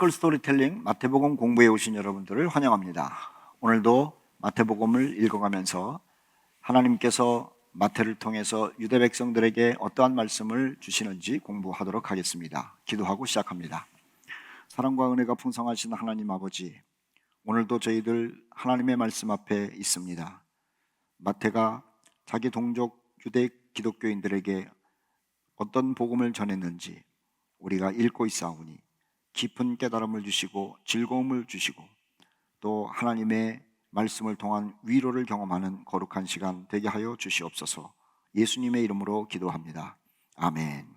미라클 스토리텔링 마태복음 공부해 오신 여러분들을 환영합니다. 오늘도 마태복음을 읽어가면서 하나님께서 마태를 통해서 유대 백성들에게 어떠한 말씀을 주시는지 공부하도록 하겠습니다. 기도하고 시작합니다. 사랑과 은혜가 풍성하신 하나님 아버지, 오늘도 저희들 하나님의 말씀 앞에 있습니다. 마태가 자기 동족 유대 기독교인들에게 어떤 복음을 전했는지 우리가 읽고 있사오니 깊은 깨달음을 주시고 즐거움을 주시고 또 하나님의 말씀을 통한 위로를 경험하는 거룩한 시간 되게 하여 주시옵소서. 예수님의 이름으로 기도합니다. 아멘.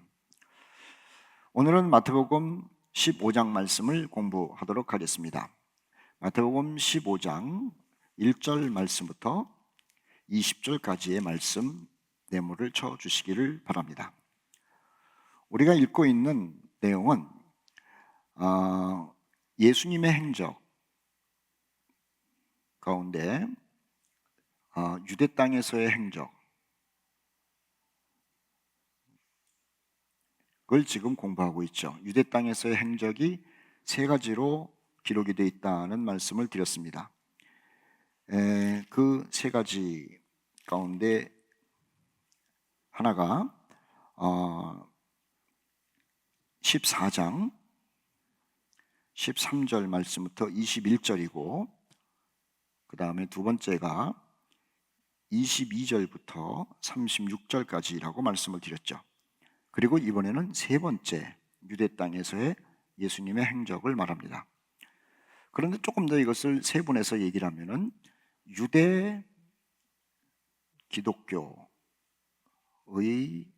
오늘은 마태복음 15장 말씀을 공부하도록 하겠습니다. 마태복음 15장 1절 말씀부터 20절까지의 말씀 내모를 쳐주시기를 바랍니다. 우리가 읽고 있는 내용은 예수님의 행적 가운데 유대 땅에서의 행적, 그걸 지금 공부하고 있죠. 유대 땅에서의 행적이 세 가지로 기록이 되어 있다는 말씀을 드렸습니다. 그 세 가지 가운데 하나가 14장 13절 말씀부터 21절이고 그 다음에 두 번째가 22절부터 36절까지라고 말씀을 드렸죠. 그리고 이번에는 세 번째 유대 땅에서의 예수님의 행적을 말합니다. 그런데 조금 더 이것을 세분해서 얘기를 하면은 유대 기독교의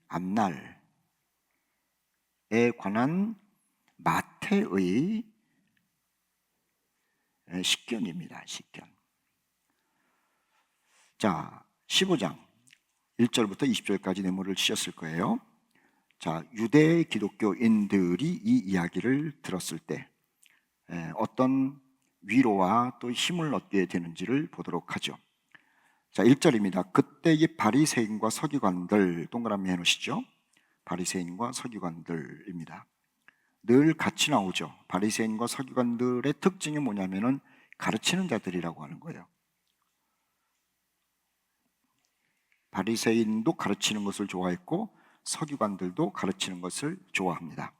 앞날에 관한 마태의 식견입니다. 식견. 자, 15장 1절부터 20절까지 내모를 치셨을 거예요. 자, 유대 기독교인들이 이 이야기를 들었을 때 어떤 위로와 또 힘을 얻게 되는지를 보도록 하죠. 자, 1절입니다. 그때 이 바리새인과 서기관들, 동그라미 해놓으시죠. 바리새인과 서기관들입니다. 늘 같이 나오죠. 바리새인과 서기관들의 특징이 뭐냐면은 가르치는 자들이라고 하는 거예요. 바리새인도 가르치는 것을 좋아했고 서기관들도 가르치는 것을 좋아합니다.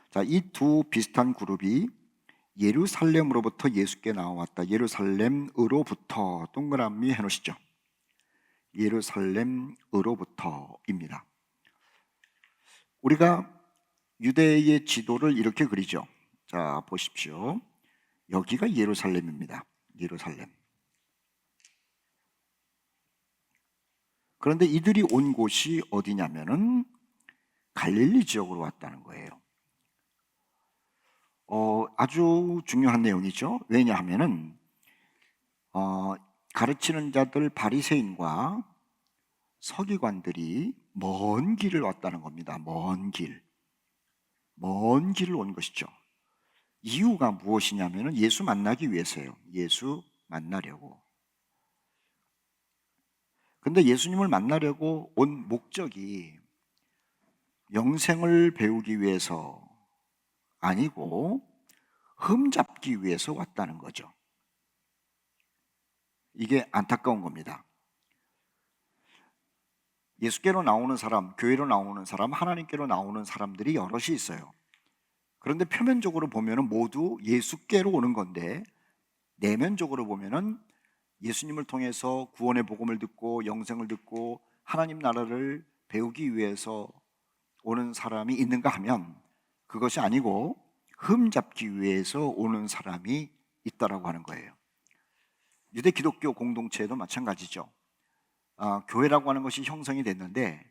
자, 이 두 비슷한 그룹이 예루살렘으로부터 예수께 나왔다. 예루살렘으로부터 동그라미 해놓으시죠. 예루살렘으로부터입니다. 우리가 유대의 지도를 이렇게 그리죠. 자, 보십시오. 여기가 예루살렘입니다. 예루살렘. 그런데 이들이 온 곳이 어디냐면은 갈릴리 지역으로 왔다는 거예요. 아주 중요한 내용이죠. 왜냐하면은 가르치는 자들 바리새인과 서기관들이 먼 길을 왔다는 겁니다. 먼 길을 온 것이죠. 이유가 무엇이냐면은 예수 만나기 위해서예요. 예수 만나려고. 근데 예수님을 만나려고 온 목적이 영생을 배우기 위해서 아니고 흠잡기 위해서 왔다는 거죠. 이게 안타까운 겁니다. 예수께로 나오는 사람, 교회로 나오는 사람, 하나님께로 나오는 사람들이 여럿이 있어요. 그런데 표면적으로 보면은 모두 예수께로 오는 건데 내면적으로 보면은 예수님을 통해서 구원의 복음을 듣고 영생을 듣고 하나님 나라를 배우기 위해서 오는 사람이 있는가 하면 그것이 아니고 흠잡기 위해서 오는 사람이 있다라고 하는 거예요. 유대 기독교 공동체도 마찬가지죠. 교회라고 하는 것이 형성이 됐는데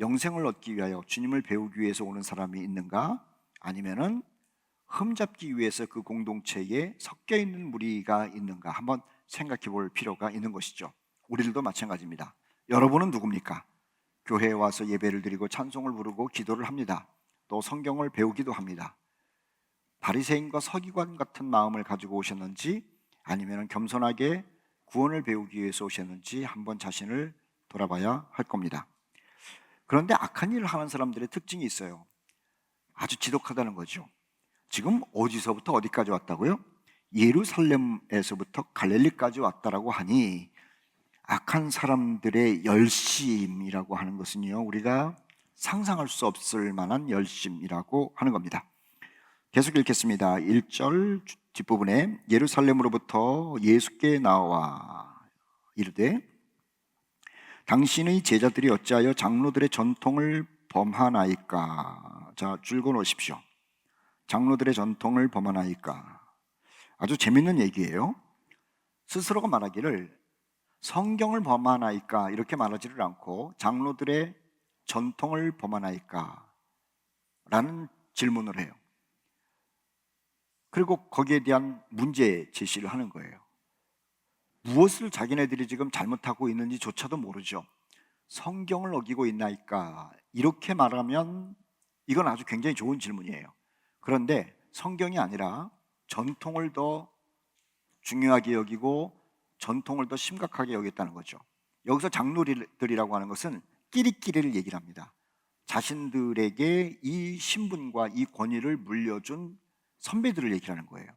영생을 얻기 위하여 주님을 배우기 위해서 오는 사람이 있는가? 아니면은 흠잡기 위해서 그 공동체에 섞여 있는 무리가 있는가? 한번 생각해 볼 필요가 있는 것이죠. 우리들도 마찬가지입니다. 여러분은 누굽니까? 교회에 와서 예배를 드리고 찬송을 부르고 기도를 합니다. 또 성경을 배우기도 합니다. 바리새인과 서기관 같은 마음을 가지고 오셨는지 아니면 겸손하게 구원을 배우기 위해서 오셨는지 한번 자신을 돌아봐야 할 겁니다. 그런데 악한 일을 하는 사람들의 특징이 있어요. 아주 지독하다는 거죠. 지금 어디서부터 어디까지 왔다고요? 예루살렘에서부터 갈릴리까지 왔다라고 하니 악한 사람들의 열심이라고 하는 것은요, 우리가 상상할 수 없을 만한 열심이라고 하는 겁니다. 계속 읽겠습니다. 1절 뒷부분에 예루살렘으로부터 예수께 나와 이르되 당신의 제자들이 어찌하여 장로들의 전통을 범하나이까? 자, 줄거 놓으십시오. 장로들의 전통을 범하나이까? 아주 재밌는 얘기예요. 스스로가 말하기를 성경을 범하나이까 이렇게 말하지를 않고 장로들의 전통을 범하나이까 라는 질문을 해요. 그리고 거기에 대한 문제 제시를 하는 거예요. 무엇을 자기네들이 지금 잘못하고 있는지조차도 모르죠. 성경을 어기고 있나이까? 이렇게 말하면 이건 아주 굉장히 좋은 질문이에요. 그런데 성경이 아니라 전통을 더 중요하게 여기고 전통을 더 심각하게 여겼다는 거죠. 여기서 장로들이라고 하는 것은 끼리끼리를 얘기를 합니다. 자신들에게 이 신분과 이 권위를 물려준 선배들을 얘기하는 거예요.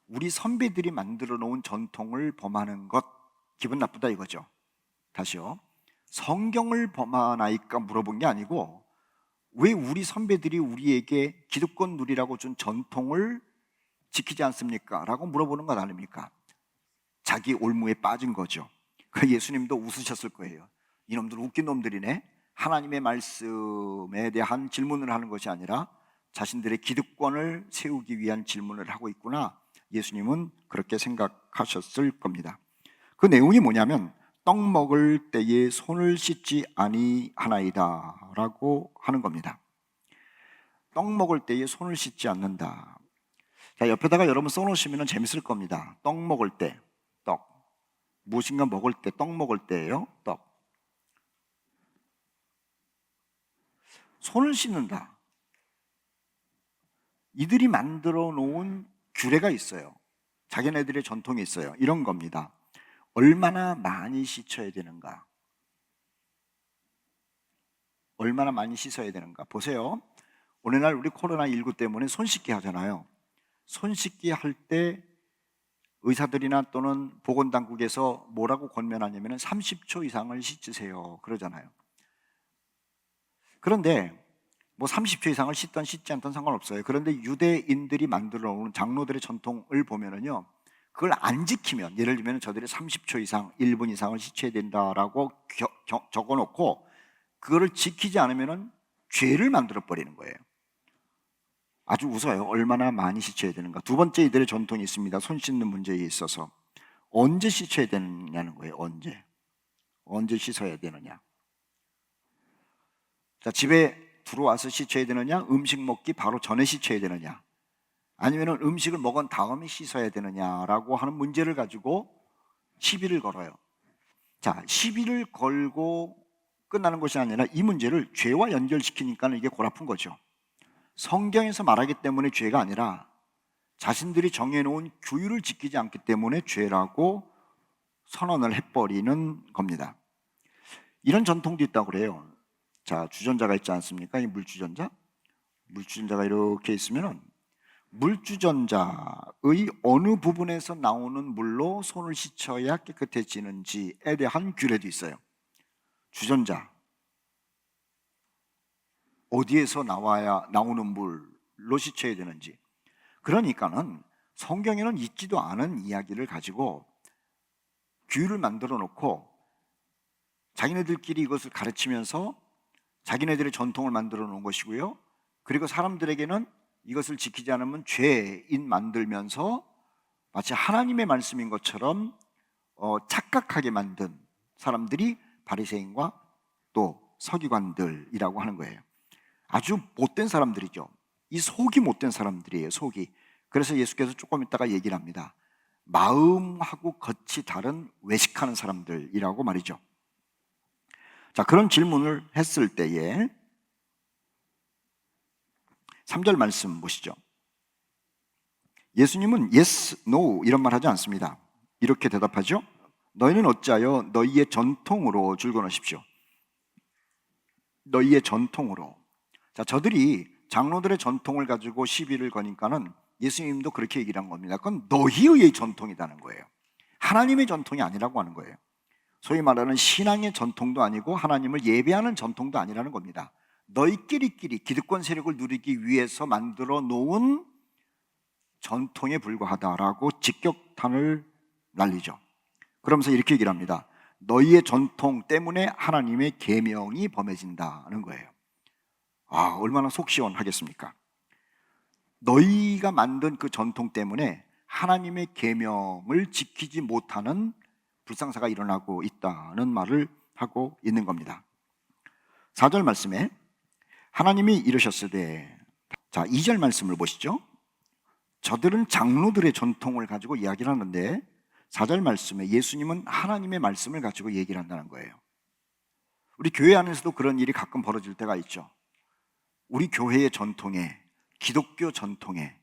우리 선배들이 만들어 놓은 전통을 범하는 것 기분 나쁘다 이거죠. 다시요. 성경을 범하나이까 물어본 게 아니고 왜 우리 선배들이 우리에게 기득권 누리라고 준 전통을 지키지 않습니까? 라고 물어보는 것 아닙니까? 자기 올무에 빠진 거죠. 그 예수님도 웃으셨을 거예요. 이놈들 웃긴 놈들이네. 하나님의 말씀에 대한 질문을 하는 것이 아니라 자신들의 기득권을 세우기 위한 질문을 하고 있구나. 예수님은 그렇게 생각하셨을 겁니다. 그 내용이 뭐냐면 떡 먹을 때에 손을 씻지 아니하나이다 라고 하는 겁니다. 떡 먹을 때에 손을 씻지 않는다. 자, 옆에다가 여러분 써놓으시면 재밌을 겁니다. 떡 먹을 때, 떡. 무엇인가 먹을 때, 떡 먹을 때예요. 떡. 손을 씻는다. 이들이 만들어 놓은 규례가 있어요. 자기네들의 전통이 있어요. 이런 겁니다. 얼마나 많이 씻어야 되는가? 얼마나 많이 씻어야 되는가? 보세요. 오늘날 우리 코로나19 때문에 손 씻기 하잖아요. 손 씻기 할 때 의사들이나 또는 보건당국에서 뭐라고 권면하냐면 30초 이상을 씻으세요 그러잖아요. 그런데 뭐 30초 이상을 씻던 씻지 않던 상관없어요. 그런데 유대인들이 만들어 놓은 장로들의 전통을 보면은요, 그걸 안 지키면, 예를 들면 저들이 30초 이상, 1분 이상을 씻어야 된다라고 적어 놓고 그거를 지키지 않으면은 죄를 만들어 버리는 거예요. 아주 웃어요. 얼마나 많이 씻어야 되는가. 두 번째, 이들의 전통이 있습니다. 손 씻는 문제에 있어서 언제 씻어야 되느냐는 거예요. 언제 씻어야 되느냐. 자, 집에 들어와서 씻어야 되느냐, 음식 먹기 바로 전에 씻어야 되느냐, 아니면 음식을 먹은 다음에 씻어야 되느냐라고 하는 문제를 가지고 시비를 걸어요. 자, 시비를 걸고 끝나는 것이 아니라 이 문제를 죄와 연결시키니까 이게 골아픈 거죠. 성경에서 말하기 때문에 죄가 아니라 자신들이 정해놓은 규율을 지키지 않기 때문에 죄라고 선언을 해버리는 겁니다. 이런 전통도 있다고 그래요. 자, 주전자가 있지 않습니까? 이 물주전자? 물주전자가 이렇게 있으면 물주전자의 어느 부분에서 나오는 물로 손을 씻어야 깨끗해지는지에 대한 규례도 있어요. 주전자 어디에서 나오는 물로 씻어야 되는지. 그러니까는 성경에는 있지도 않은 이야기를 가지고 규율을 만들어 놓고 자기네들끼리 이것을 가르치면서 자기네들의 전통을 만들어 놓은 것이고요. 그리고 사람들에게는 이것을 지키지 않으면 죄인 만들면서 마치 하나님의 말씀인 것처럼 착각하게 만든 사람들이 바리새인과 또 서기관들이라고 하는 거예요. 아주 못된 사람들이죠. 이 속이 못된 사람들이에요. 속이. 그래서 예수께서 조금 있다가 얘기를 합니다. 마음하고 겉이 다른 외식하는 사람들이라고 말이죠. 자, 그런 질문을 했을 때에 3절 말씀 보시죠. 예수님은 yes, no 이런 말 하지 않습니다. 이렇게 대답하죠. 너희는 어찌하여 너희의 전통으로 줄거놓으십시오. 너희의 전통으로. 자, 저들이 장로들의 전통을 가지고 시비를 거니까는 예수님도 그렇게 얘기를 한 겁니다. 그건 너희의 전통이라는 거예요. 하나님의 전통이 아니라고 하는 거예요. 소위 말하는 신앙의 전통도 아니고 하나님을 예배하는 전통도 아니라는 겁니다. 너희끼리끼리 기득권 세력을 누리기 위해서 만들어 놓은 전통에 불과하다라고 직격탄을 날리죠. 그러면서 이렇게 얘기를 합니다. 너희의 전통 때문에 하나님의 계명이 범해진다는 거예요. 얼마나 속 시원하겠습니까? 너희가 만든 그 전통 때문에 하나님의 계명을 지키지 못하는 불상사가 일어나고 있다는 말을 하고 있는 겁니다. 4절 말씀에 하나님이 이르셨으되, 자 2절 말씀을 보시죠. 저들은 장로들의 전통을 가지고 이야기를 하는데 4절 말씀에 예수님은 하나님의 말씀을 가지고 얘기를 한다는 거예요. 우리 교회 안에서도 그런 일이 가끔 벌어질 때가 있죠. 우리 교회의 전통에, 기독교 전통에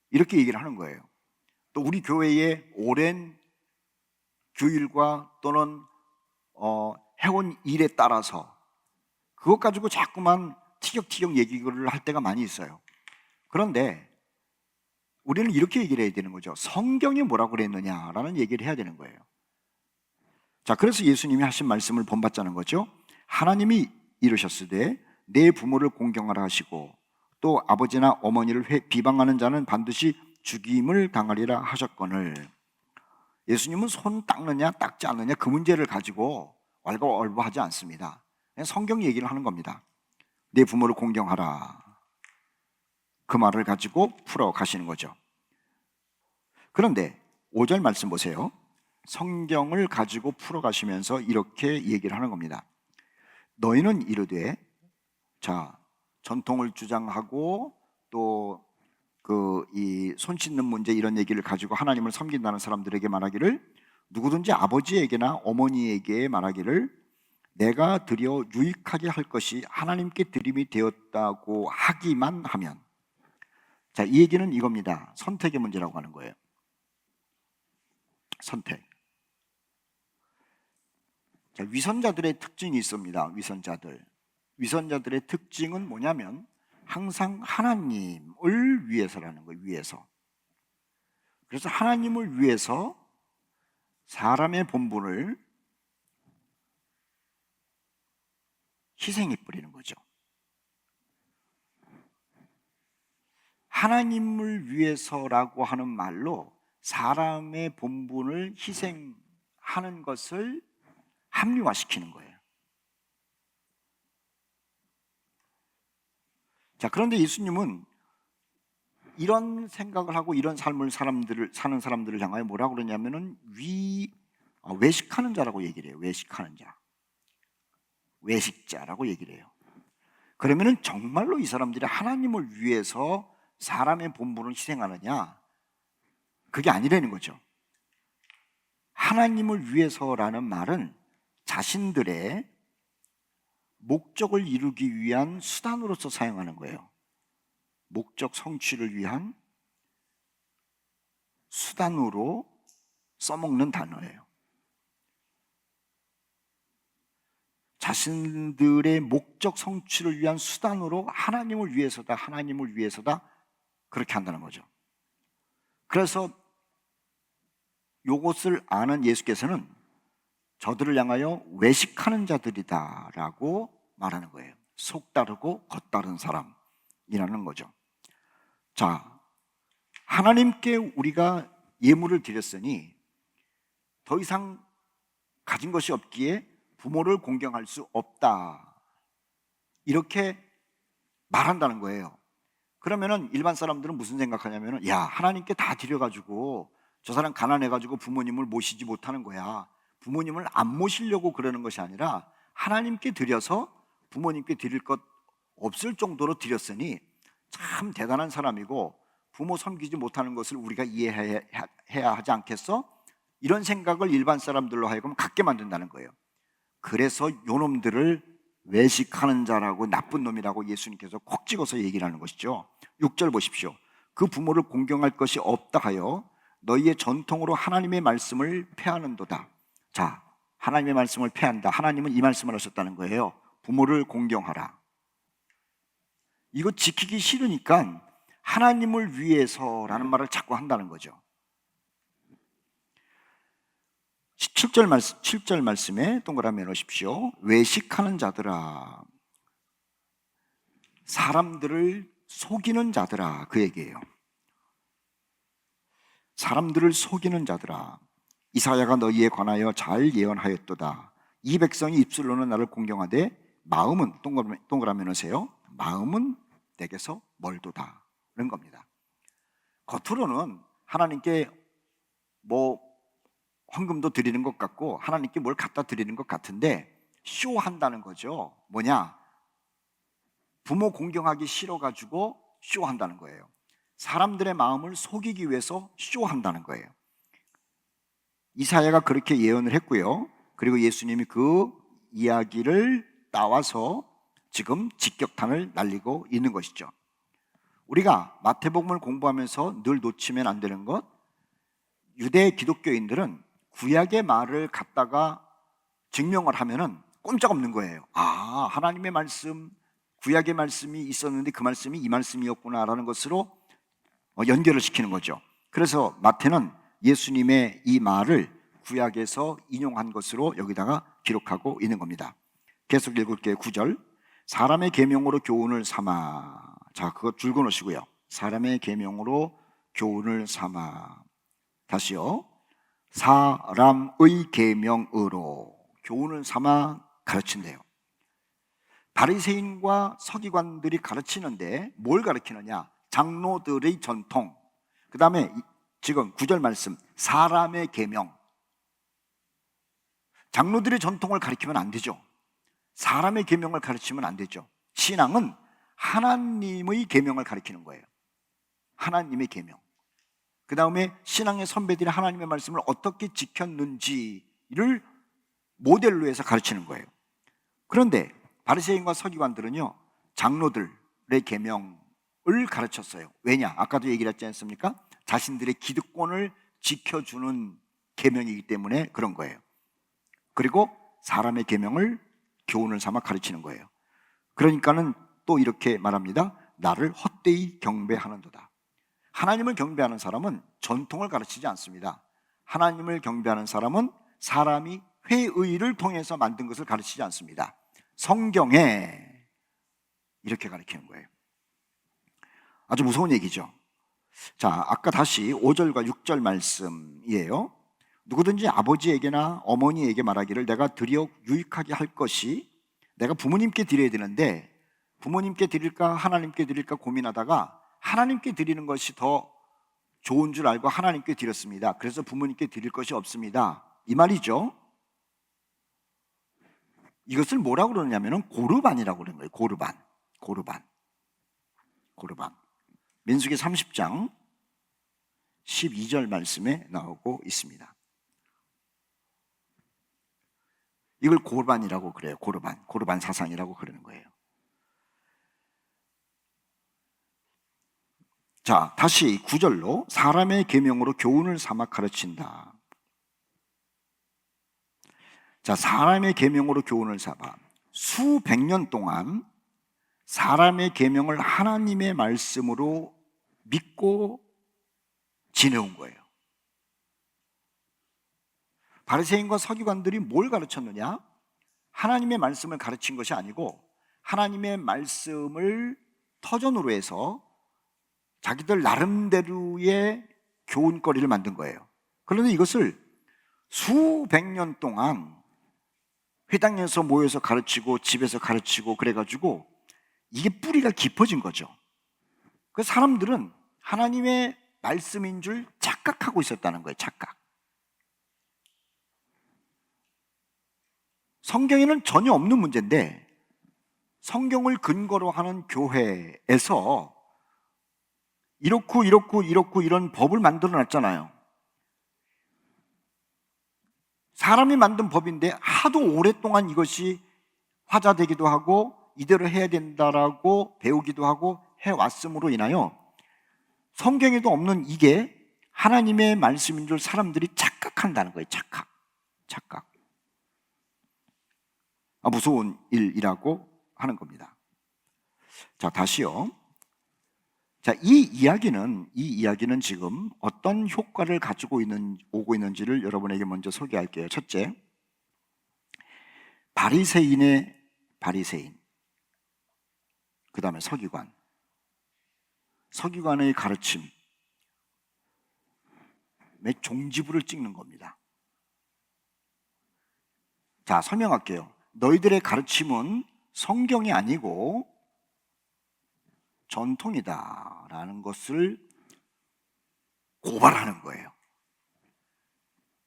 이렇게 얘기를 하는 거예요. 또 우리 교회의 오랜 규율과 또는 해온 일에 따라서 그것 가지고 자꾸만 티격태격 얘기를 할 때가 많이 있어요. 그런데 우리는 이렇게 얘기를 해야 되는 거죠. 성경이 뭐라고 그랬느냐라는 얘기를 해야 되는 거예요. 자, 그래서 예수님이 하신 말씀을 본받자는 거죠. 하나님이 이르셨으되 내 부모를 공경하라 하시고 또 아버지나 어머니를 비방하는 자는 반드시 죽임을 당하리라 하셨거늘. 예수님은 손 닦느냐 닦지 않느냐 그 문제를 가지고 왈가왈부하지 않습니다. 그냥 성경 얘기를 하는 겁니다. 내 부모를 공경하라, 그 말을 가지고 풀어 가시는 거죠. 그런데 5절 말씀 보세요. 성경을 가지고 풀어 가시면서 이렇게 얘기를 하는 겁니다. 너희는 이르되, 자, 전통을 주장하고 또 이 손 씻는 문제 이런 얘기를 가지고 하나님을 섬긴다는 사람들에게 말하기를, 누구든지 아버지에게나 어머니에게 말하기를 내가 드려 유익하게 할 것이 하나님께 드림이 되었다고 하기만 하면, 자, 이 얘기는 이겁니다. 선택의 문제라고 하는 거예요. 선택. 자, 위선자들의 특징이 있습니다. 위선자들의 특징은 뭐냐면 항상 하나님을 위해서라는 거예요. 위해서. 그래서 하나님을 위해서 사람의 본분을 희생해 버리는 거죠. 하나님을 위해서라고 하는 말로 사람의 본분을 희생하는 것을 합리화시키는 거예요. 자, 그런데 예수님은 이런 생각을 하고 이런 삶을 사는 사람들을 향하여 뭐라고 그러냐면은 외식하는 자라고 얘기를 해요. 외식하는 자, 외식자라고 얘기를 해요. 그러면은 정말로 이 사람들이 하나님을 위해서 사람의 본분을 희생하느냐? 그게 아니라는 거죠. 하나님을 위해서라는 말은 자신들의 목적을 이루기 위한 수단으로서 사용하는 거예요. 목적 성취를 위한 수단으로 써먹는 단어예요. 자신들의 목적 성취를 위한 수단으로 하나님을 위해서다 그렇게 한다는 거죠. 그래서 이것을 아는 예수께서는 저들을 향하여 외식하는 자들이다라고 말하는 거예요. 속다르고 겉다른 사람이라는 거죠. 자, 하나님께 우리가 예물을 드렸으니 더 이상 가진 것이 없기에 부모를 공경할 수 없다, 이렇게 말한다는 거예요. 그러면은 일반 사람들은 무슨 생각하냐면은, 야, 하나님께 다 드려가지고 저 사람 가난해가지고 부모님을 모시지 못하는 거야. 부모님을 안 모시려고 그러는 것이 아니라 하나님께 드려서 부모님께 드릴 것 없을 정도로 드렸으니 참 대단한 사람이고 부모 섬기지 못하는 것을 우리가 이해해야 하지 않겠어? 이런 생각을 일반 사람들로 하여금 갖게 만든다는 거예요. 그래서 요놈들을 외식하는 자라고 나쁜 놈이라고 예수님께서 콕 찍어서 얘기를 하는 것이죠. 6절 보십시오. 그 부모를 공경할 것이 없다 하여 너희의 전통으로 하나님의 말씀을 폐하는도다. 자, 하나님의 말씀을 폐한다. 하나님은 이 말씀을 하셨다는 거예요. 부모를 공경하라. 이거 지키기 싫으니까 하나님을 위해서라는 말을 자꾸 한다는 거죠. 7절 말씀에 동그라미 넣으십시오. 외식하는 자들아, 사람들을 속이는 자들아, 그 얘기예요. 사람들을 속이는 자들아, 이사야가 너희에 관하여 잘 예언하였도다. 이 백성이 입술로는 나를 공경하되 마음은, 동그라미 넣으세요, 마음은 내게서 멀도다, 그런 겁니다. 겉으로는 하나님께 헌금도 드리는 것 같고 하나님께 뭘 갖다 드리는 것 같은데 쇼한다는 거죠. 뭐냐? 부모 공경하기 싫어가지고 쇼한다는 거예요. 사람들의 마음을 속이기 위해서 쇼한다는 거예요. 이사야가 그렇게 예언을 했고요. 그리고 예수님이 그 이야기를 따와서 지금 직격탄을 날리고 있는 것이죠. 우리가 마태복음을 공부하면서 늘 놓치면 안 되는 것, 유대 기독교인들은 구약의 말을 갖다가 증명을 하면은 꼼짝없는 거예요. 아, 하나님의 말씀, 구약의 말씀이 있었는데 그 말씀이 이 말씀이었구나라는 것으로 연결을 시키는 거죠. 그래서 마태는 예수님의 이 말을 구약에서 인용한 것으로 여기다가 기록하고 있는 겁니다. 계속 읽을게요. 9절. 사람의 계명으로 교훈을 삼아. 자, 그거 줄거 놓으시고요. 사람의 계명으로 교훈을 삼아. 다시요. 사람의 계명으로 교훈을 삼아 가르친대요. 바리새인과 서기관들이 가르치는데 뭘 가르치느냐? 장로들의 전통. 그 다음에 지금 9절 말씀, 사람의 계명. 장로들의 전통을 가르치면 안 되죠. 사람의 계명을 가르치면 안 되죠. 신앙은 하나님의 계명을 가르치는 거예요. 하나님의 계명. 그 다음에 신앙의 선배들이 하나님의 말씀을 어떻게 지켰는지를 모델로 해서 가르치는 거예요. 그런데 바리새인과 서기관들은요, 장로들의 계명을 가르쳤어요. 왜냐? 아까도 얘기를 했지 않습니까? 자신들의 기득권을 지켜주는 계명이기 때문에 그런 거예요. 그리고 사람의 계명을 교훈을 삼아 가르치는 거예요. 그러니까는 또 이렇게 말합니다. 나를 헛되이 경배하는도다. 하나님을 경배하는 사람은 전통을 가르치지 않습니다. 하나님을 경배하는 사람은 사람이 회의를 통해서 만든 것을 가르치지 않습니다. 성경에 이렇게 가르치는 거예요. 아주 무서운 얘기죠. 자, 아까 다시 5절과 6절 말씀이에요. 누구든지 아버지에게나 어머니에게 말하기를 내가 드려 유익하게 할 것이, 내가 부모님께 드려야 되는데 부모님께 드릴까 하나님께 드릴까 고민하다가 하나님께 드리는 것이 더 좋은 줄 알고 하나님께 드렸습니다. 그래서 부모님께 드릴 것이 없습니다, 이 말이죠. 이것을 뭐라고 그러냐면 고르반이라고 그러는 거예요. 고르반. 민수기 30장 12절 말씀에 나오고 있습니다. 이걸 고르반이라고 그래요. 고르반 사상이라고 그러는 거예요. 자, 다시 9절로 사람의 계명으로 교훈을 삼아 가르친다. 자, 사람의 계명으로 교훈을 삼아 수백 년 동안 사람의 계명을 하나님의 말씀으로 믿고 지내온 거예요. 바리새인과 서기관들이 뭘 가르쳤느냐? 하나님의 말씀을 가르친 것이 아니고 하나님의 말씀을 터전으로 해서 자기들 나름대로의 교훈거리를 만든 거예요. 그런데 이것을 수백 년 동안 회당에서 모여서 가르치고 집에서 가르치고 그래가지고 이게 뿌리가 깊어진 거죠. 그 사람들은 하나님의 말씀인 줄 착각하고 있었다는 거예요. 착각. 성경에는 전혀 없는 문제인데 성경을 근거로 하는 교회에서 이렇고 이런 법을 만들어 놨잖아요. 사람이 만든 법인데 하도 오랫동안 이것이 화자되기도 하고 이대로 해야 된다라고 배우기도 하고 해왔음으로 인하여 성경에도 없는 이게 하나님의 말씀인 줄 사람들이 착각한다는 거예요. 착각. 무서운 일이라고 하는 겁니다. 자, 다시요. 자, 이 이야기는 지금 어떤 효과를 가지고 오고 있는지를 여러분에게 먼저 소개할게요. 첫째, 바리새인, 그 다음에 서기관의 가르침에 종지부를 찍는 겁니다. 자, 설명할게요. 너희들의 가르침은 성경이 아니고 전통이다라는 것을 고발하는 거예요.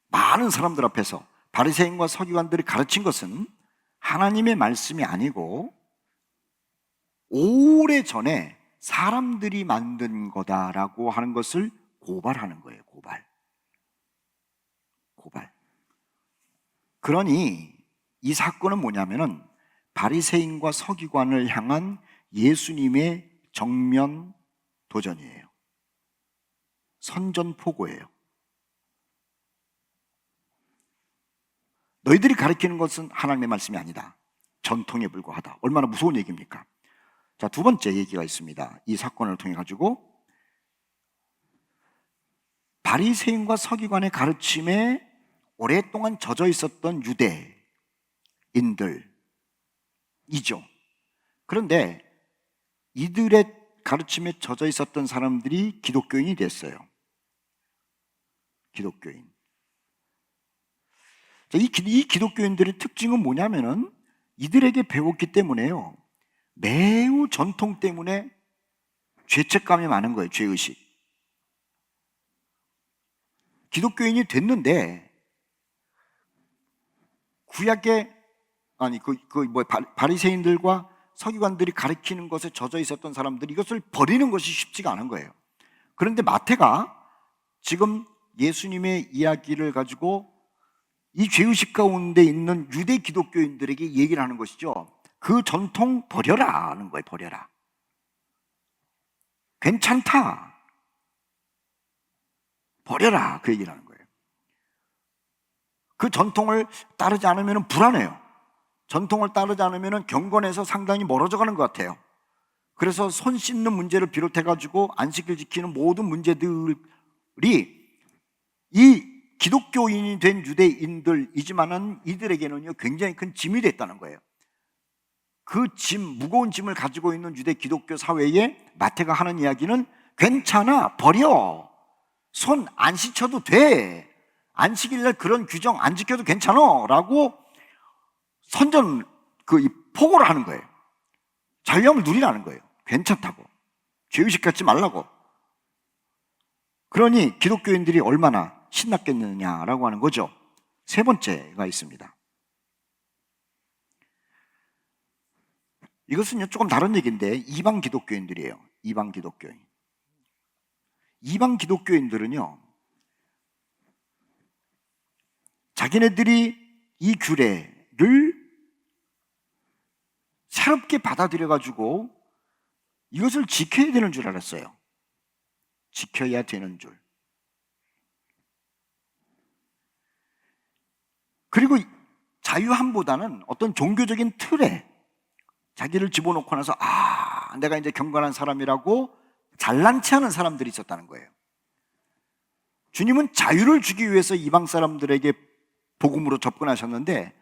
많은 사람들 앞에서 바리새인과 서기관들이 가르친 것은 하나님의 말씀이 아니고 오래전에 사람들이 만든 거다라고 하는 것을 고발하는 거예요. 고발. 그러니 이 사건은 뭐냐면은 바리새인과 서기관을 향한 예수님의 정면 도전이에요. 선전포고예요. 너희들이 가르치는 것은 하나님의 말씀이 아니다. 전통에 불과하다. 얼마나 무서운 얘기입니까? 자, 두 번째 얘기가 있습니다. 이 사건을 통해 가지고 바리새인과 서기관의 가르침에 오랫동안 젖어 있었던 유대인들이죠. 그런데 이들의 가르침에 젖어 있었던 사람들이 기독교인이 됐어요. 기독교인. 이 기독교인들의 특징은 뭐냐면은 이들에게 배웠기 때문에요. 매우 전통 때문에 죄책감이 많은 거예요. 죄의식. 기독교인이 됐는데 구약의 바리새인들과 서기관들이 가르치는 것에 젖어 있었던 사람들이 이것을 버리는 것이 쉽지가 않은 거예요. 그런데 마태가 지금 예수님의 이야기를 가지고 이 죄의식 가운데 있는 유대 기독교인들에게 얘기를 하는 것이죠. 그 전통 버려라 하는 거예요. 버려라. 괜찮다. 버려라. 그 얘기를 하는 거예요. 그 전통을 따르지 않으면 불안해요. 전통을 따르지 않으면 경건에서 상당히 멀어져 가는 것 같아요. 그래서 손 씻는 문제를 비롯해가지고 안식일 지키는 모든 문제들이 이 기독교인이 된 유대인들이지만은 이들에게는요 굉장히 큰 짐이 됐다는 거예요. 그 무거운 짐을 가지고 있는 유대 기독교 사회에 마태가 하는 이야기는 괜찮아, 버려. 손 안 씻혀도 돼. 안식일날 그런 규정 안 지켜도 괜찮아 라고 포고를 하는 거예요. 자유함을 누리라는 거예요. 괜찮다고. 죄의식 갖지 말라고. 그러니 기독교인들이 얼마나 신났겠느냐라고 하는 거죠. 세 번째가 있습니다. 이것은요 조금 다른 얘기인데 이방 기독교인들이에요. 이방 기독교인들은요 자기네들이 이 규례를 새롭게 받아들여가지고 이것을 지켜야 되는 줄 알았어요. 지켜야 되는 줄. 그리고 자유함보다는 어떤 종교적인 틀에 자기를 집어넣고 나서 내가 이제 경건한 사람이라고 잘난 체하는 사람들이 있었다는 거예요. 주님은 자유를 주기 위해서 이방 사람들에게 복음으로 접근하셨는데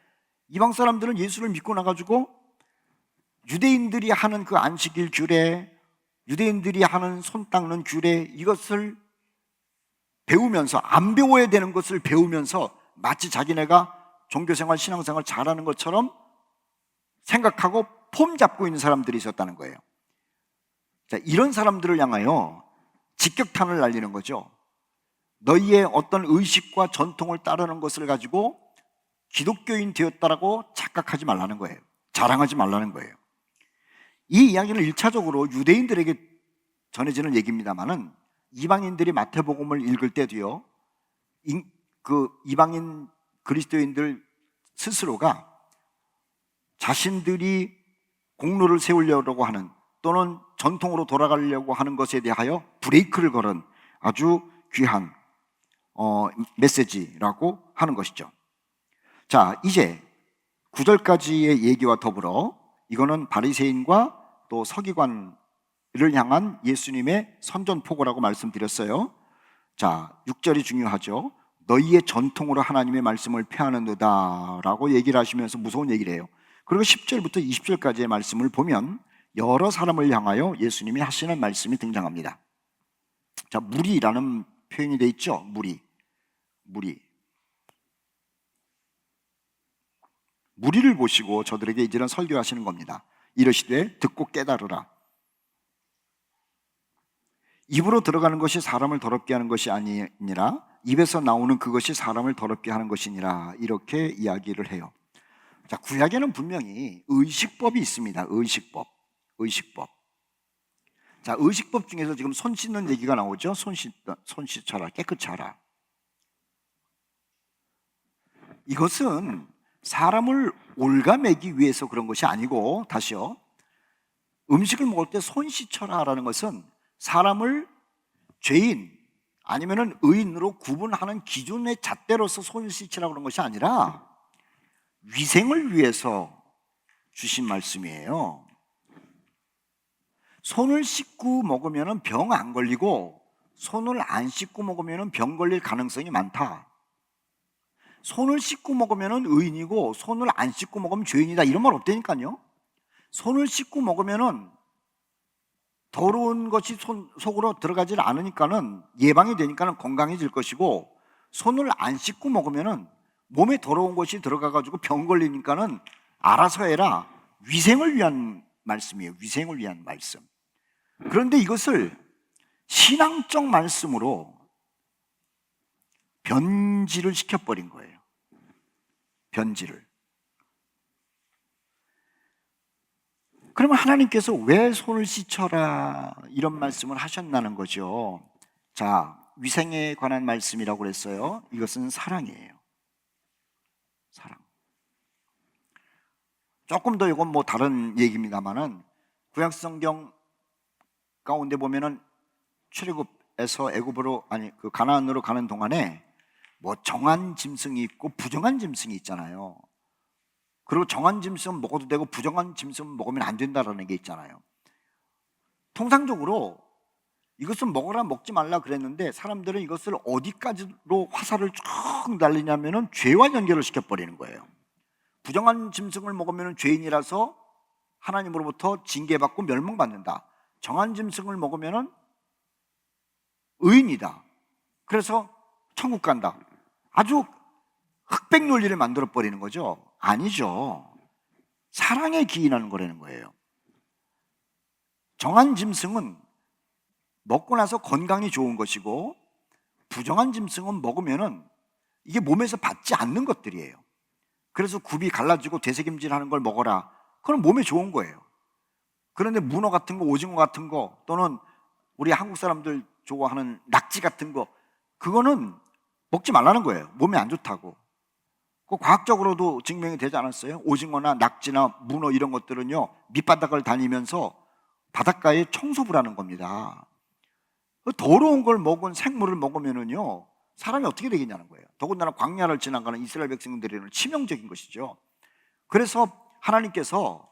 이방 사람들은 예수를 믿고 나가지고 유대인들이 하는 그 안식일 규례, 유대인들이 하는 손 닦는 규례, 이것을 배우면서 안 배워야 되는 것을 배우면서 마치 자기네가 종교생활, 신앙생활 잘하는 것처럼 생각하고 폼 잡고 있는 사람들이 있었다는 거예요. 자, 이런 사람들을 향하여 직격탄을 날리는 거죠. 너희의 어떤 의식과 전통을 따르는 것을 가지고 기독교인 되었다라고 착각하지 말라는 거예요. 자랑하지 말라는 거예요. 이 이야기는 1차적으로 유대인들에게 전해지는 얘기입니다만은 이방인들이 마태복음을 읽을 때도요 그 이방인 그리스도인들 스스로가 자신들이 공로를 세우려고 하는 또는 전통으로 돌아가려고 하는 것에 대하여 브레이크를 걸은 아주 귀한 메시지라고 하는 것이죠. 자, 이제 9절까지의 얘기와 더불어 이거는 바리새인과 또 서기관을 향한 예수님의 선전포고라고 말씀드렸어요. 자, 6절이 중요하죠. 너희의 전통으로 하나님의 말씀을 폐하는도다 라고 얘기를 하시면서 무서운 얘기를 해요. 그리고 10절부터 20절까지의 말씀을 보면 여러 사람을 향하여 예수님이 하시는 말씀이 등장합니다. 자, 무리라는 표현이 돼 있죠. 무리를 보시고 저들에게 이제는 설교하시는 겁니다. 이르시되 듣고 깨달으라. 입으로 들어가는 것이 사람을 더럽게 하는 것이 아니니라 입에서 나오는 그것이 사람을 더럽게 하는 것이니라. 이렇게 이야기를 해요. 자, 구약에는 분명히 의식법이 있습니다. 의식법. 자, 의식법 중에서 지금 손 씻는 얘기가 나오죠. 손 씻어라, 깨끗하라. 이것은 사람을 올가매기 위해서 그런 것이 아니고, 다시요, 음식을 먹을 때 손 씻어라라는 것은 사람을 죄인 아니면은 의인으로 구분하는 기준의 잣대로서 손을 씻으라고 그런 것이 아니라 위생을 위해서 주신 말씀이에요. 손을 씻고 먹으면 병 안 걸리고 손을 안 씻고 먹으면 병 걸릴 가능성이 많다. 손을 씻고 먹으면 의인이고 손을 안 씻고 먹으면 죄인이다, 이런 말 없다니까요. 손을 씻고 먹으면 더러운 것이 속으로 들어가질 않으니까는 예방이 되니까는 건강해질 것이고, 손을 안 씻고 먹으면 몸에 더러운 것이 들어가가지고 병 걸리니까는 알아서 해라. 위생을 위한 말씀이에요. 위생을 위한 말씀. 그런데 이것을 신앙적 말씀으로 변질을 시켜버린 거예요. 변질을. 그러면 하나님께서 왜 손을 씻어라 이런 말씀을 하셨나는 거죠. 자, 위생에 관한 말씀이라고 그랬어요. 이것은 사랑이에요. 사랑. 조금 더 이건 뭐 다른 얘기입니다만은 구약 성경 가운데 보면은 출애굽에서 애굽으로 그 가나안으로 가는 동안에 뭐 정한 짐승이 있고 부정한 짐승이 있잖아요. 그리고 정한 짐승은 먹어도 되고 부정한 짐승은 먹으면 안 된다라는 게 있잖아요. 통상적으로 이것은 먹어라 먹지 말라 그랬는데 사람들은 이것을 어디까지로 화살을 쭉 날리냐면은 죄와 연결을 시켜버리는 거예요. 부정한 짐승을 먹으면 죄인이라서 하나님으로부터 징계받고 멸망받는다. 정한 짐승을 먹으면 의인이다. 그래서 천국 간다. 아주 흑백 논리를 만들어버리는 거죠. 아니죠. 사랑에 기인하는 거라는 거예요. 정한 짐승은 먹고 나서 건강이 좋은 것이고, 부정한 짐승은 먹으면은 이게 몸에서 받지 않는 것들이에요. 그래서 굽이 갈라지고 되새김질하는 걸 먹어라. 그건 몸에 좋은 거예요. 그런데 문어 같은 거, 오징어 같은 거, 또는 우리 한국 사람들 좋아하는 낙지 같은 거, 그거는 먹지 말라는 거예요. 몸에 안 좋다고. 그 과학적으로도 증명이 되지 않았어요? 오징어나 낙지나 문어 이런 것들은요, 밑바닥을 다니면서 바닷가에 청소를 하는 겁니다. 더러운 걸 먹은 생물을 먹으면은요, 사람이 어떻게 되겠냐는 거예요. 더군다나 광야를 지나가는 이스라엘 백성들에게는 치명적인 것이죠. 그래서 하나님께서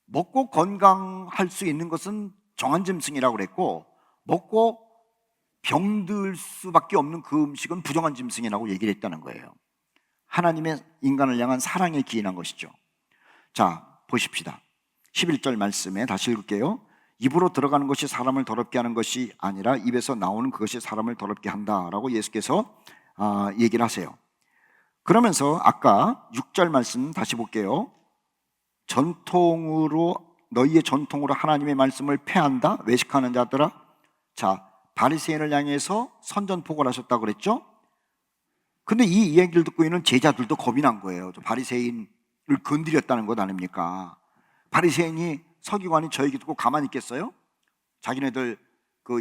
먹고 건강할 수 있는 것은 정한 짐승이라고 그랬고, 먹고 병들 수밖에 없는 그 음식은 부정한 짐승이라고 얘기를 했다는 거예요. 하나님의 인간을 향한 사랑에 기인한 것이죠. 자, 보십시다. 11절 말씀에 다시 읽을게요. 입으로 들어가는 것이 사람을 더럽게 하는 것이 아니라 입에서 나오는 그것이 사람을 더럽게 한다라고 예수께서 얘기를 하세요. 그러면서 아까 6절 말씀 다시 볼게요. 너희의 전통으로 하나님의 말씀을 폐한다 외식하는 자들아. 자, 바리새인을 향해서 선전포고를 하셨다고 그랬죠. 근데 이 이야기를 듣고 있는 제자들도 겁이 난 거예요. 바리새인을 건드렸다는 것 아닙니까? 바리새인이, 서기관이 저 얘기 듣고 가만히 있겠어요? 자기네들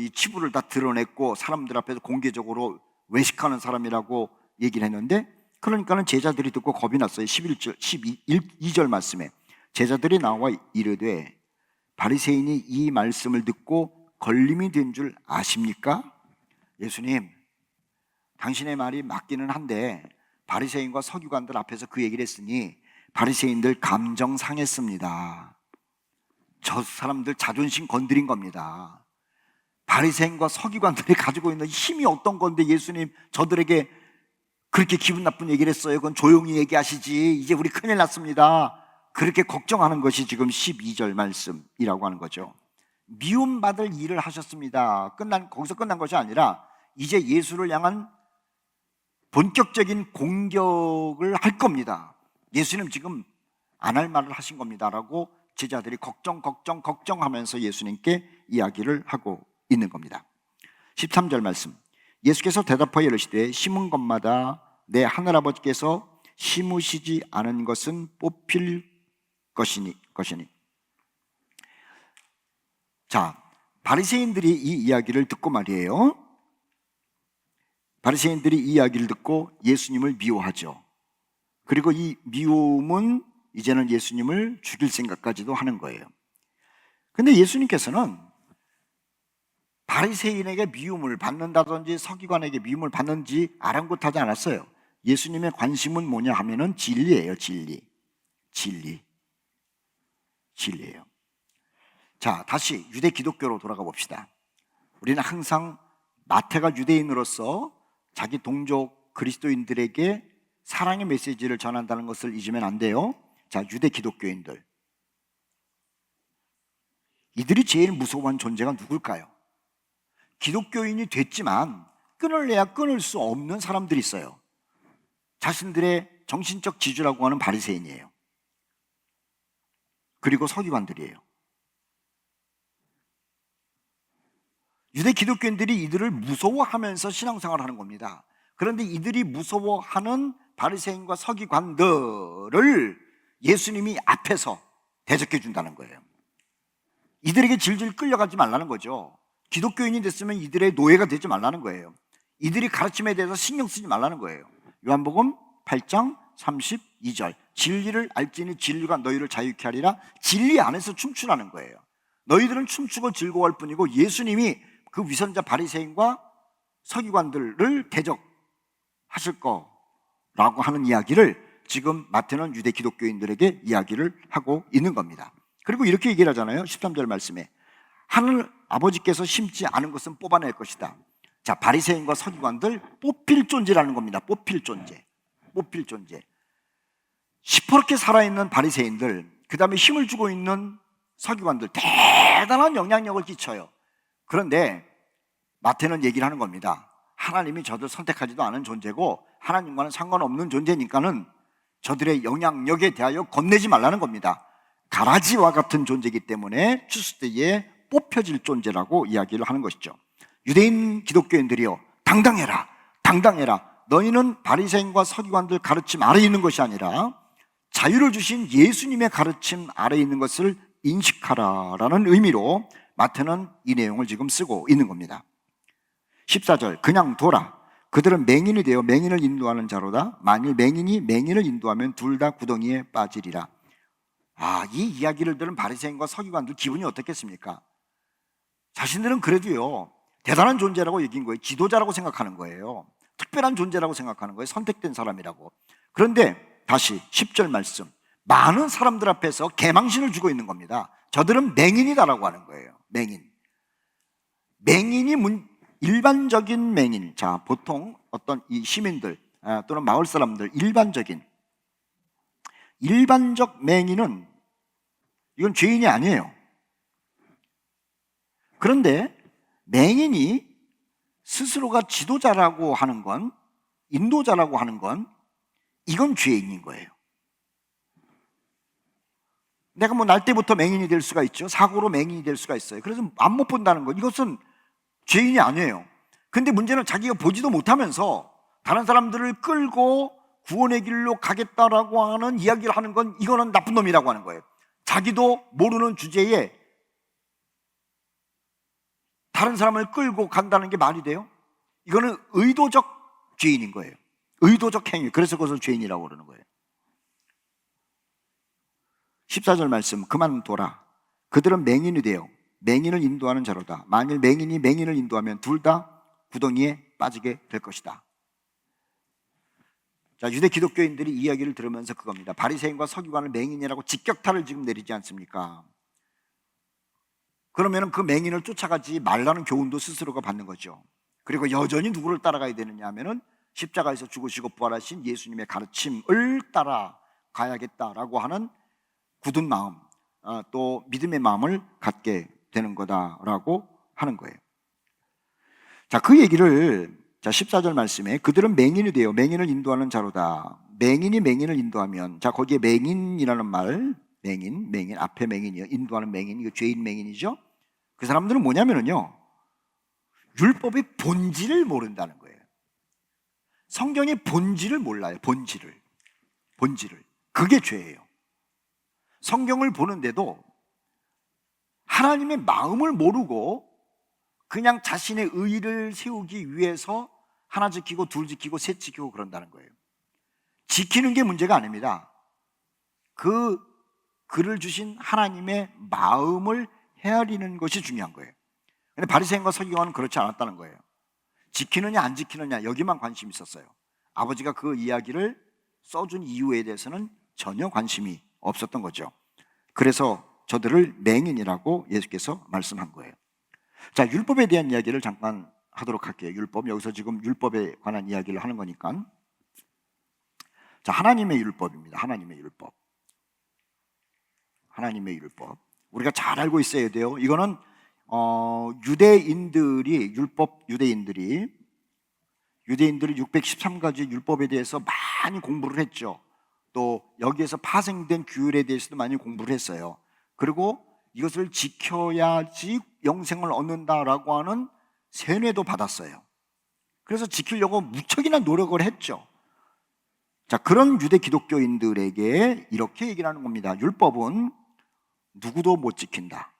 이 치부를 다 드러냈고 사람들 앞에서 공개적으로 외식하는 사람이라고 얘기를 했는데, 그러니까는 제자들이 듣고 겁이 났어요. 12절 말씀에 제자들이 나와 이르되 바리새인이 이 말씀을 듣고 걸림이 된 줄 아십니까? 예수님, 당신의 말이 맞기는 한데 바리새인과 서기관들 앞에서 그 얘기를 했으니 바리새인들 감정 상했습니다. 저 사람들 자존심 건드린 겁니다. 바리새인과 서기관들이 가지고 있는 힘이 어떤 건데 예수님 저들에게 그렇게 기분 나쁜 얘기를 했어요. 그건 조용히 얘기하시지. 이제 우리 큰일 났습니다. 그렇게 걱정하는 것이 지금 12절 말씀이라고 하는 거죠. 미움받을 일을 하셨습니다. 거기서 끝난 것이 아니라 이제 예수를 향한 본격적인 공격을 할 겁니다. 예수님 지금 안 할 말을 하신 겁니다 라고 제자들이 걱정하면서 예수님께 이야기를 하고 있는 겁니다. 13절 말씀, 예수께서 대답하여 이르시되 심은 것마다 내 하늘아버지께서 심으시지 않은 것은 뽑힐 것이니. 자, 바리새인들이 이 이야기를 듣고 말이에요, 바리새인들이 이 이야기를 듣고 예수님을 미워하죠. 그리고 이 미움은 이제는 예수님을 죽일 생각까지도 하는 거예요. 근데 예수님께서는 바리새인에게 미움을 받는다든지 서기관에게 미움을 받는지 아랑곳하지 않았어요. 예수님의 관심은 뭐냐 하면은 진리예요. 진리예요. 자, 다시 유대 기독교로 돌아가 봅시다. 우리는 항상 마태가 유대인으로서 자기 동족 그리스도인들에게 사랑의 메시지를 전한다는 것을 잊으면 안 돼요. 자, 유대 기독교인들, 이들이 제일 무서워한 존재가 누굴까요? 기독교인이 됐지만 끊을래야 끊을 수 없는 사람들이 있어요. 자신들의 정신적 지주라고 하는 바리새인이에요. 그리고 서기관들이에요. 유대 기독교인들이 이들을 무서워하면서 신앙생활을 하는 겁니다. 그런데 이들이 무서워하는 바리새인과 서기관들을 예수님이 앞에서 대적해 준다는 거예요. 이들에게 질질 끌려가지 말라는 거죠. 기독교인이 됐으면 이들의 노예가 되지 말라는 거예요. 이들이 가르침에 대해서 신경 쓰지 말라는 거예요. 요한복음 8장 32절, 진리를 알지니 진리가 너희를 자유케 하리라. 진리 안에서 춤추라는 거예요. 너희들은 춤추고 즐거워할 뿐이고 예수님이 그 위선자 바리새인과 서기관들을 대적하실 거라고 하는 이야기를 지금 마태는 유대 기독교인들에게 이야기를 하고 있는 겁니다. 그리고 이렇게 얘기를 하잖아요. 13절 말씀에 하늘 아버지께서 심지 않은 것은 뽑아낼 것이다. 자, 바리새인과 서기관들 뽑힐 존재라는 겁니다. 뽑힐 존재. 시퍼렇게 살아있는 바리새인들, 그 다음에 힘을 주고 있는 서기관들, 대단한 영향력을 끼쳐요. 그런데 마태는 얘기를 하는 겁니다. 하나님이 저들 선택하지도 않은 존재고 하나님과는 상관없는 존재니까는 저들의 영향력에 대하여 겁내지 말라는 겁니다. 가라지와 같은 존재이기 때문에 추수 때에 뽑혀질 존재라고 이야기를 하는 것이죠. 유대인 기독교인들이요, 당당해라. 너희는 바리새인과 서기관들 가르침 아래에 있는 것이 아니라 자유를 주신 예수님의 가르침 아래에 있는 것을 인식하라라는 의미로 마태는 이 내용을 지금 쓰고 있는 겁니다. 14절, 그냥 둬라. 그들은 맹인이 되어 맹인을 인도하는 자로다. 만일 맹인이 맹인을 인도하면 둘 다 구덩이에 빠지리라. 이 이야기를 들은 바리새인과 서기관들 기분이 어떻겠습니까? 자신들은 그래도요, 대단한 존재라고 여긴 거예요. 지도자라고 생각하는 거예요. 특별한 존재라고 생각하는 거예요. 선택된 사람이라고. 그런데 다시 10절 말씀, 많은 사람들 앞에서 개망신을 주고 있는 겁니다. 저들은 맹인이다라고 하는 거예요. 맹인이 일반적인 맹인, 자, 보통 어떤 이 시민들 또는 마을 사람들, 일반적 맹인은 이건 죄인이 아니에요. 그런데 맹인이 스스로가 지도자라고 하는 건, 인도자라고 하는 건, 이건 죄인인 거예요. 내가 날 때부터 맹인이 될 수가 있죠. 사고로 맹인이 될 수가 있어요. 그래서 안 못 본다는 거, 이것은 죄인이 아니에요. 근데 문제는 자기가 보지도 못하면서 다른 사람들을 끌고 구원의 길로 가겠다라고 하는 이야기를 하는 건, 이거는 나쁜 놈이라고 하는 거예요. 자기도 모르는 주제에 다른 사람을 끌고 간다는 게 말이 돼요? 이거는 의도적 죄인인 거예요. 의도적 행위. 그래서 그것을 죄인이라고 그러는 거예요. 14절 말씀, 그만둬라. 그들은 맹인이 되어 맹인을 인도하는 자로다. 만일 맹인이 맹인을 인도하면 둘 다 구덩이에 빠지게 될 것이다. 자, 유대 기독교인들이 이 이야기를 들으면서 그겁니다. 바리새인과 서기관을 맹인이라고 직격탄을 지금 내리지 않습니까? 그러면 그 맹인을 쫓아가지 말라는 교훈도 스스로가 받는 거죠. 그리고 여전히 누구를 따라가야 되느냐 하면은 십자가에서 죽으시고 부활하신 예수님의 가르침을 따라가야겠다라고 하는 굳은 마음, 또 믿음의 마음을 갖게 되는 거다라고 하는 거예요. 자, 그 얘기를 14절 말씀에 그들은 맹인이 돼요. 맹인을 인도하는 자로다. 맹인이 맹인을 인도하면, 자, 거기에 맹인이라는 말, 맹인 앞에 맹인이요. 인도하는 맹인, 이거 죄인 맹인이죠. 그 사람들은 뭐냐면은요, 율법의 본질을 모른다는 거예요. 성경의 본질을 몰라요. 본질을. 그게 죄예요. 성경을 보는데도 하나님의 마음을 모르고 그냥 자신의 의의를 세우기 위해서 하나 지키고 둘 지키고 셋 지키고 그런다는 거예요. 지키는 게 문제가 아닙니다. 그 글을 주신 하나님의 마음을 헤아리는 것이 중요한 거예요. 근데 바리새인과 서기관은 그렇지 않았다는 거예요. 지키느냐 안 지키느냐 여기만 관심이 있었어요. 아버지가 그 이야기를 써준 이유에 대해서는 전혀 관심이 없었던 거죠. 그래서 저들을 맹인이라고 예수께서 말씀한 거예요. 자, 율법에 대한 이야기를 잠깐 하도록 할게요. 율법, 여기서 지금 율법에 관한 이야기를 하는 거니까. 자, 하나님의 율법입니다. 하나님의 율법. 우리가 잘 알고 있어야 돼요. 이거는 유대인들이 613가지 율법에 대해서 많이 공부를 했죠. 또 여기에서 파생된 규율에 대해서도 많이 공부를 했어요. 그리고 이것을 지켜야지 영생을 얻는다라고 하는 세뇌도 받았어요. 그래서 지키려고 무척이나 노력을 했죠. 자, 그런 유대 기독교인들에게 이렇게 얘기를 하는 겁니다. 율법은 누구도 못 지킨다.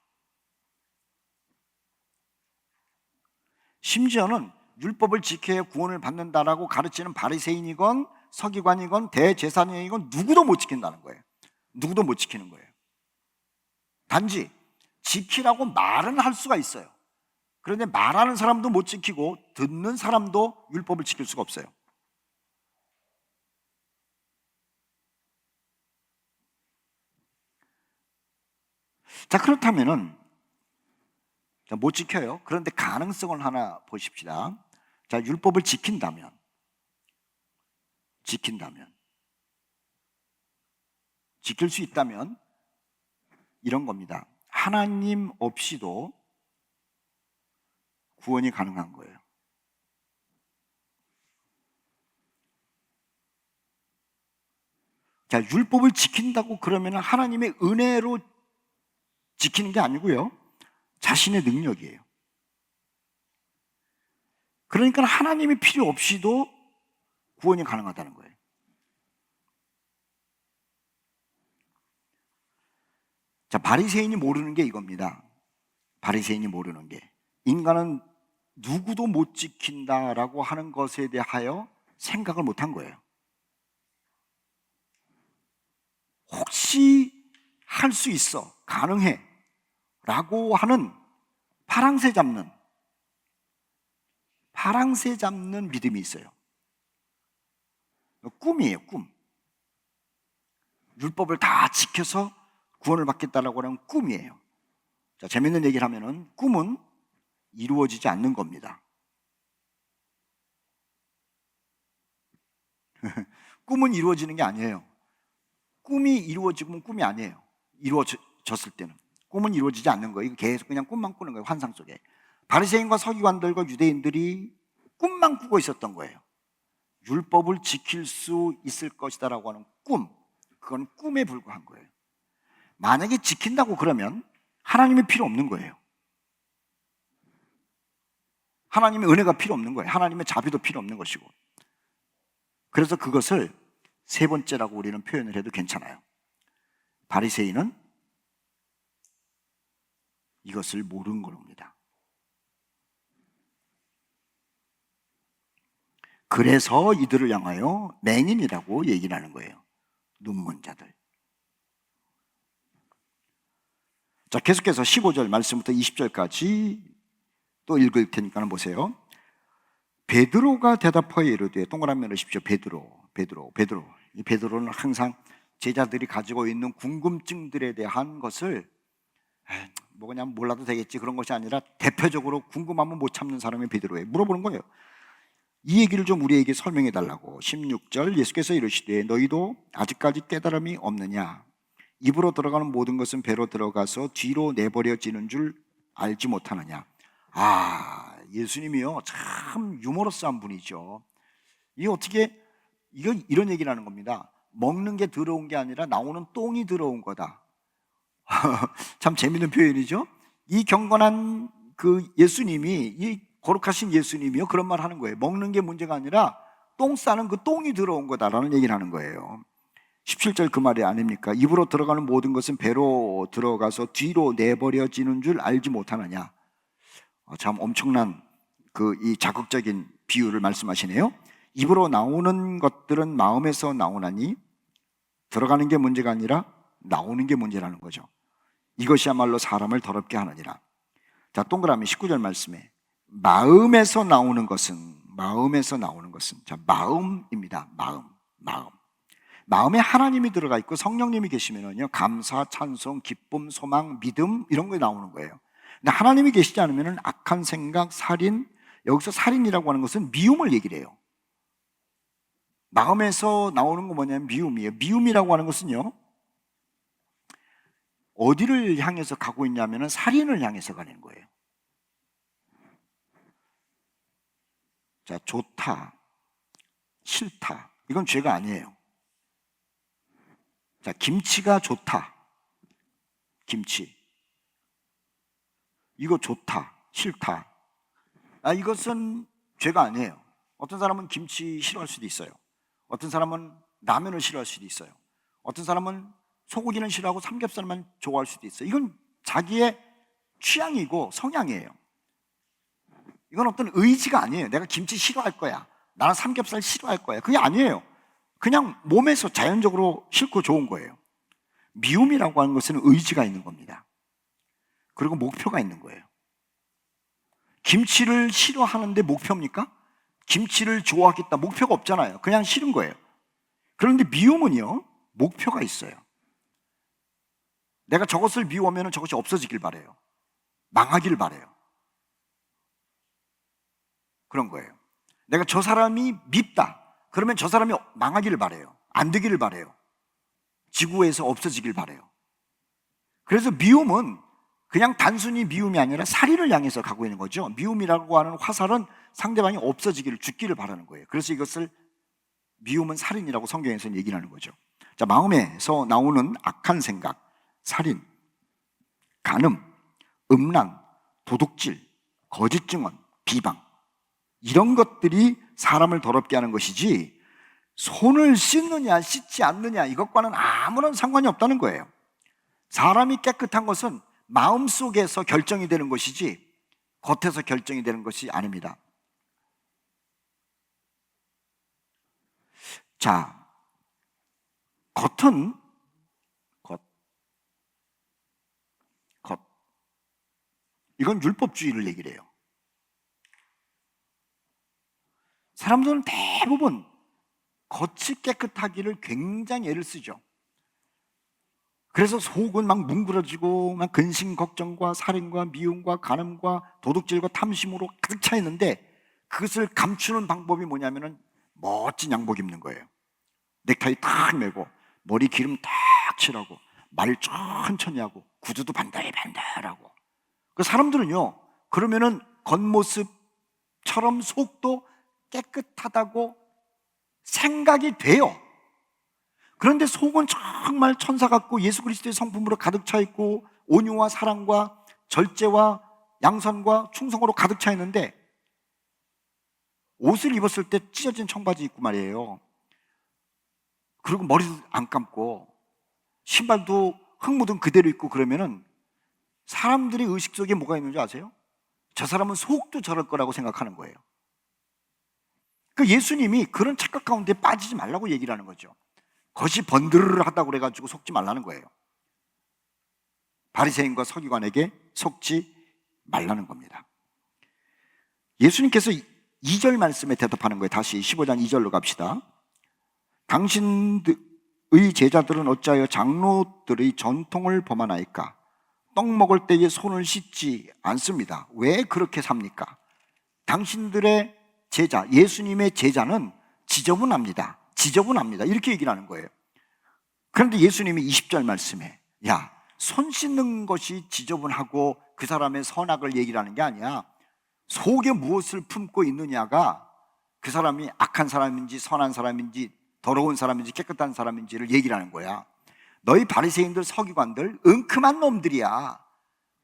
심지어는 율법을 지켜야 구원을 받는다라고 가르치는 바리새인이건 서기관이건 대제사장이건 누구도 못 지킨다는 거예요. 누구도 못 지키는 거예요. 단지 지키라고 말은 할 수가 있어요. 그런데 말하는 사람도 못 지키고 듣는 사람도 율법을 지킬 수가 없어요. 자, 그렇다면은 못 지켜요. 그런데 가능성을 하나 보십시다. 자, 율법을 지킨다면 지킬 수 있다면 이런 겁니다. 하나님 없이도 구원이 가능한 거예요. 자, 율법을 지킨다고 그러면 하나님의 은혜로 지키는 게 아니고요, 자신의 능력이에요. 그러니까 하나님이 필요 없이도 구원이 가능하다는 거예요. 자, 바리새인이 모르는 게 이겁니다. 바리새인이 모르는 게, 인간은 누구도 못 지킨다라고 하는 것에 대하여 생각을 못 한 거예요. 혹시 할 수 있어, 가능해 라고 하는 파랑새 잡는 믿음이 있어요. 꿈이에요, 꿈. 율법을 다 지켜서 구원을 받겠다라고 하는 꿈이에요. 자, 재밌는 얘기를 하면은 꿈은 이루어지지 않는 겁니다. 꿈은 이루어지는 게 아니에요. 꿈이 이루어지면 꿈이 아니에요. 이루어졌을 때는 꿈은 이루어지지 않는 거예요. 계속 그냥 꿈만 꾸는 거예요, 환상 속에. 바리새인과 서기관들과 유대인들이 꿈만 꾸고 있었던 거예요. 율법을 지킬 수 있을 것이다라고 하는 꿈, 그건 꿈에 불과한 거예요. 만약에 지킨다고 그러면 하나님이 필요 없는 거예요. 하나님의 은혜가 필요 없는 거예요. 하나님의 자비도 필요 없는 것이고. 그래서 그것을 세 번째라고 우리는 표현을 해도 괜찮아요. 바리새인은 이것을 모르는 겁니다. 그래서 이들을 향하여 맹인이라고 얘기를 하는 거예요. 눈먼 자들. 자, 계속해서 15절 말씀부터 20절까지 또 읽을 테니까 보세요. 베드로가 대답하여 이르되, 동그라미 넣으십시오. 베드로. 이 베드로는 항상 제자들이 가지고 있는 궁금증들에 대한 것을 뭐 그냥 몰라도 되겠지 그런 것이 아니라 대표적으로 궁금하면 못 참는 사람이 베드로예요. 물어보는 거예요. 이 얘기를 좀 우리에게 설명해 달라고. 16절 예수께서 이르시되 너희도 아직까지 깨달음이 없느냐? 입으로 들어가는 모든 것은 배로 들어가서 뒤로 내버려지는 줄 알지 못하느냐? 아, 예수님이요 참 유머러스한 분이죠. 이게 어떻게 이건 이런 얘기를 하는 겁니다. 먹는 게 들어온 게 아니라 나오는 똥이 들어온 거다. 참 재밌는 표현이죠. 이 경건한 그 예수님이, 이 거룩하신 예수님이요 그런 말 하는 거예요. 먹는 게 문제가 아니라 똥 싸는 그 똥이 들어온 거다라는 얘기를 하는 거예요. 17절 그 말이 아닙니까? 입으로 들어가는 모든 것은 배로 들어가서 뒤로 내버려지는 줄 알지 못하느냐? 참 엄청난 그 이 자극적인 비유를 말씀하시네요. 입으로 나오는 것들은 마음에서 나오나니 들어가는 게 문제가 아니라 나오는 게 문제라는 거죠. 이것이야말로 사람을 더럽게 하느니라. 자, 동그라미 19절 말씀에 마음에서 나오는 것은 자, 마음입니다. 마음에 하나님이 들어가 있고 성령님이 계시면은요 감사, 찬송, 기쁨, 소망, 믿음 이런 게 나오는 거예요. 근데 하나님이 계시지 않으면은 악한 생각, 살인, 여기서 살인이라고 하는 것은 미움을 얘기를 해요. 마음에서 나오는 건 뭐냐면 미움이에요. 미움이라고 하는 것은요 어디를 향해서 가고 있냐면은 살인을 향해서 가는 거예요. 자, 좋다, 싫다 이건 죄가 아니에요. 자, 김치가 좋다, 김치 이거 좋다, 싫다 이것은 죄가 아니에요. 어떤 사람은 김치 싫어할 수도 있어요. 어떤 사람은 라면을 싫어할 수도 있어요. 어떤 사람은 소고기는 싫어하고 삼겹살만 좋아할 수도 있어요. 이건 자기의 취향이고 성향이에요. 이건 어떤 의지가 아니에요. 내가 김치 싫어할 거야, 나는 삼겹살 싫어할 거야, 그게 아니에요. 그냥 몸에서 자연적으로 싫고 좋은 거예요. 미움이라고 하는 것은 의지가 있는 겁니다. 그리고 목표가 있는 거예요. 김치를 싫어하는데 목표입니까? 김치를 좋아하겠다 목표가 없잖아요. 그냥 싫은 거예요. 그런데 미움은요 목표가 있어요. 내가 저것을 미워하면 저것이 없어지길 바래요. 망하길 바래요. 그런 거예요. 내가 저 사람이 밉다 그러면 저 사람이 망하기를 바래요. 안 되기를 바래요. 지구에서 없어지길 바래요. 그래서 미움은 그냥 단순히 미움이 아니라 살인을 향해서 가고 있는 거죠. 미움이라고 하는 화살은 상대방이 없어지기를, 죽기를 바라는 거예요. 그래서 이것을 미움은 살인이라고 성경에서는 얘기를 하는 거죠. 자, 마음에서 나오는 악한 생각, 살인, 간음, 음란, 도둑질, 거짓 증언, 비방 이런 것들이 사람을 더럽게 하는 것이지 손을 씻느냐 씻지 않느냐 이것과는 아무런 상관이 없다는 거예요. 사람이 깨끗한 것은 마음속에서 결정이 되는 것이지 겉에서 결정이 되는 것이 아닙니다. 자, 겉은 겉 이건 율법주의를 얘기를 해요. 사람들은 대부분 겉이 깨끗하기를 굉장히 애를 쓰죠. 그래서 속은 막 뭉그러지고 막 근심 걱정과 살인과 미움과 간음과 도둑질과 탐심으로 가득 차 있는데 그것을 감추는 방법이 뭐냐면은 멋진 양복 입는 거예요. 넥타이 탁 매고 머리 기름 탁 칠하고 말 천천히 하고 구두도 반달반달하고 그 사람들은요 그러면은 겉모습처럼 속도 깨끗하다고 생각이 돼요. 그런데 속은 정말 천사 같고 예수 그리스도의 성품으로 가득 차 있고 온유와 사랑과 절제와 양선과 충성으로 가득 차 있는데 옷을 입었을 때 찢어진 청바지 입고 말이에요. 그리고 머리도 안 감고 신발도 흙 묻은 그대로 입고 그러면은 사람들이 의식 속에 뭐가 있는지 아세요? 저 사람은 속도 저럴 거라고 생각하는 거예요. 그 예수님이 그런 착각 가운데 빠지지 말라고 얘기를 하는 거죠. 겉이 번드르르하다고 그래가지고 속지 말라는 거예요. 바리새인과 서기관에게 속지 말라는 겁니다. 예수님께서 2절 말씀에 대답하는 거예요. 다시 15장 2절로 갑시다. 당신의 제자들은 어찌하여 장로들의 전통을 범하나이까? 떡 먹을 때에 손을 씻지 않습니다. 왜 그렇게 삽니까? 당신들의 제자, 예수님의 제자는 지저분합니다. 지저분합니다. 이렇게 얘기를 하는 거예요. 그런데 예수님이 20절 말씀에 야, 손 씻는 것이 지저분하고 그 사람의 선악을 얘기를 하는 게 아니야. 속에 무엇을 품고 있느냐가 그 사람이 악한 사람인지 선한 사람인지 더러운 사람인지 깨끗한 사람인지를 얘기를 하는 거야. 너희 바리새인들 서기관들 은큼한 놈들이야.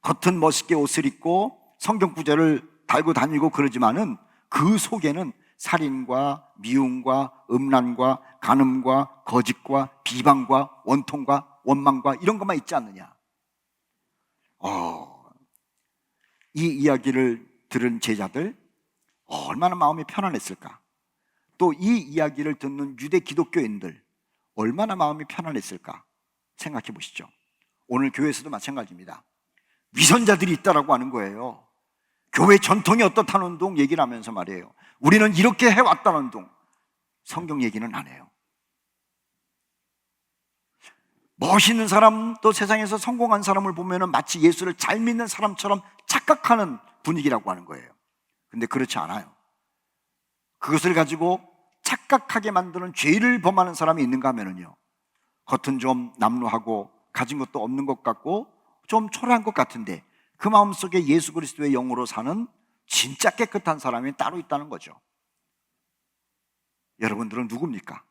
겉은 멋있게 옷을 입고 성경 구절을 달고 다니고 그러지만은 그 속에는 살인과 미움과 음란과 간음과 거짓과 비방과 원통과 원망과 이런 것만 있지 않느냐. 이 이야기를 들은 제자들 얼마나 마음이 편안했을까. 또 이 이야기를 듣는 유대 기독교인들 얼마나 마음이 편안했을까 생각해 보시죠. 오늘 교회에서도 마찬가지입니다. 위선자들이 있다라고 하는 거예요. 교회 전통이 어떻다는 둥 얘기를 하면서 말이에요. 우리는 이렇게 해왔다는 둥 성경 얘기는 안 해요. 멋있는 사람, 또 세상에서 성공한 사람을 보면 마치 예수를 잘 믿는 사람처럼 착각하는 분위기라고 하는 거예요. 근데 그렇지 않아요. 그것을 가지고 착각하게 만드는 죄를 범하는 사람이 있는가 하면요, 겉은 좀 남루하고 가진 것도 없는 것 같고 좀 초라한 것 같은데 그 마음속에 예수 그리스도의 영으로 사는 진짜 깨끗한 사람이 따로 있다는 거죠. 여러분들은 누굽니까?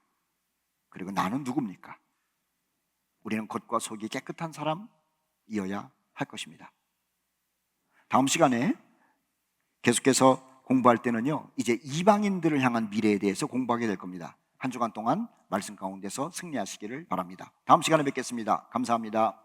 그리고 나는 누굽니까? 우리는 겉과 속이 깨끗한 사람이어야 할 것입니다. 다음 시간에 계속해서 공부할 때는요, 이제 이방인들을 향한 미래에 대해서 공부하게 될 겁니다. 한 주간 동안 말씀 가운데서 승리하시기를 바랍니다. 다음 시간에 뵙겠습니다. 감사합니다.